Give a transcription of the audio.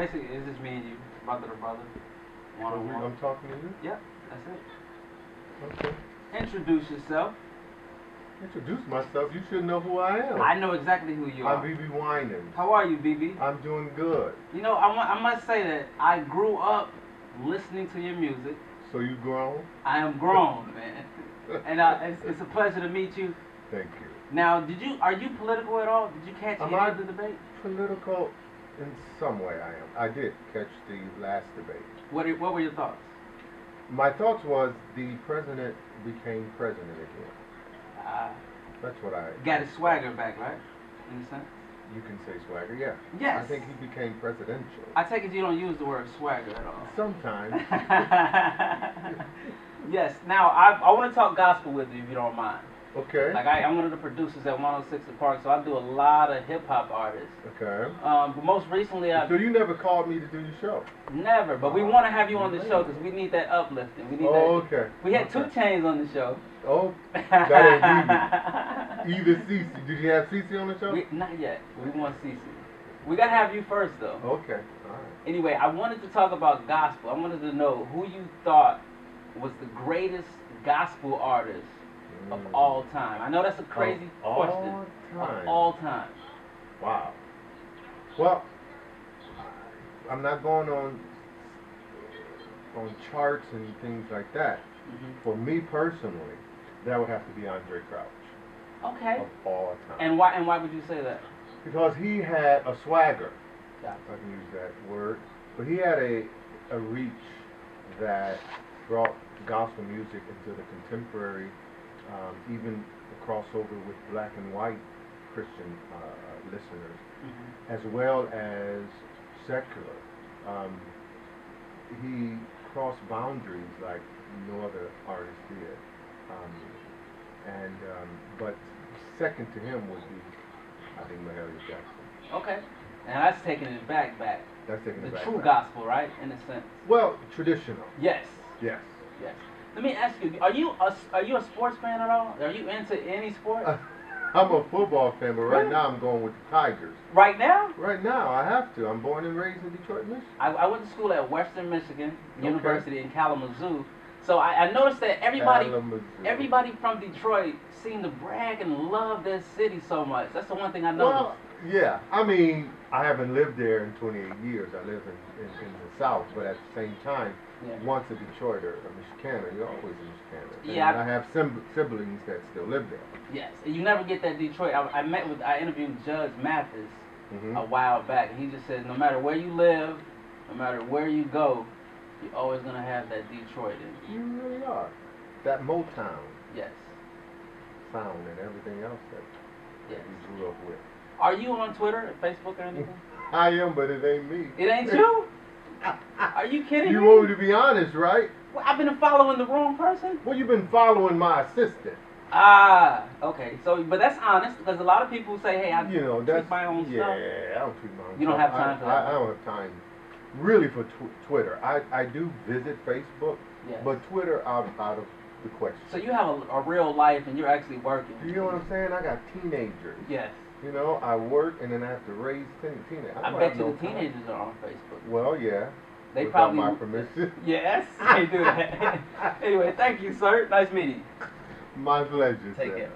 Basically, it's just me and you, brother to brother, one on one. I'm talking to you? Yep, that's it. Okay. Introduce yourself. Introduce myself. You should know who I am. I know exactly who you are. I'm Bebe Winans. How are you, BB? I'm doing good. You know, I must say that I grew up listening to your music. So you grown? I am grown, man. And it's a pleasure to meet you. Thank you. Now, are you political at all? Did you catch any of the debate? Political in some way I am. I did catch the last debate. What were your thoughts? My thoughts was the president became president again. That's what I... Got his swagger back, right? In a sense? You can say swagger, yeah. Yes. I think he became presidential. I take it you don't use the word swagger at all. Sometimes. Yes. Now, I want to talk gospel with you if you don't mind. Okay. Like, I'm one of the producers at 106 The Park, so I do a lot of hip-hop artists. Okay. But most recently, So you never called me to do your show? Never, but we want to have you on the show because we need that uplifting. We need that. Okay. We had 2 Chainz on the show. Oh, that ain't Either Cece. Did you have Cece on the show? Not yet. We want Cece. We got to have you first, though. Okay. All right. Anyway, I wanted to talk about gospel. I wanted to know who you thought was the greatest gospel artist of all time. I know that's a crazy question. Of all time. Wow. Well, I'm not going on charts and things like that. Mm-hmm. For me personally, that would have to be Andre Crouch. Okay. Of all time. And why would you say that? Because he had a swagger. Yeah. If I can use that word. But he had a reach that brought gospel music into the contemporary, even the crossover with black and white Christian listeners, Mm-hmm. as well as secular. He crossed boundaries like no other artist did. But second to him would be, I think, Mahalia Jackson. Okay. And that's taking it back. That's taking it back. The true gospel, right? In a sense. Well, traditional. Yes. Yes. Yes. Let me ask you: Are you a sports fan at all? Are you into any sport? I'm a football fan, but right now I'm going with the Tigers. Right now? Right now, I have to. I'm born and raised in Detroit, Michigan. I went to school at Western Michigan University in Kalamazoo. So I noticed that everybody from Detroit seemed to brag and love their city so much. That's the one thing I noticed. Well, yeah. I mean, I haven't lived there in 28 years. I live in the South, but at the same time, once a Detroiter, a Michigander, you're always a Michigander. Yeah. And I have siblings that still live there. Yes. And you never get that Detroit. I interviewed Judge Mathis a while back, and he just said no matter where you live, no matter where you go, you're always going to have that Detroit in you. You really are. That Motown Yes. sound and everything else that we grew up with. Are you on Twitter or Facebook or anything? I am, but it ain't me. It ain't you? Are you kidding me? You want me to be honest, right? Well, I've been following the wrong person? Well, you've been following my assistant. Ah, okay. So, but that's honest because a lot of people say, "Hey, I tweet my own stuff." Yeah, I don't tweet my own stuff. You don't have time for that. I don't have time, really, for Twitter. I do visit Facebook, but Twitter out of the question. So you have a real life and you're actually working. You know what I'm saying? I got teenagers. Yes. You know, I work and then I have to raise teenagers. I bet you the teenagers are on Facebook. Well, yeah. They without probably my permission. Yes, they do that. Anyway, thank you, sir. Nice meeting you. My pleasure. Take sir. care.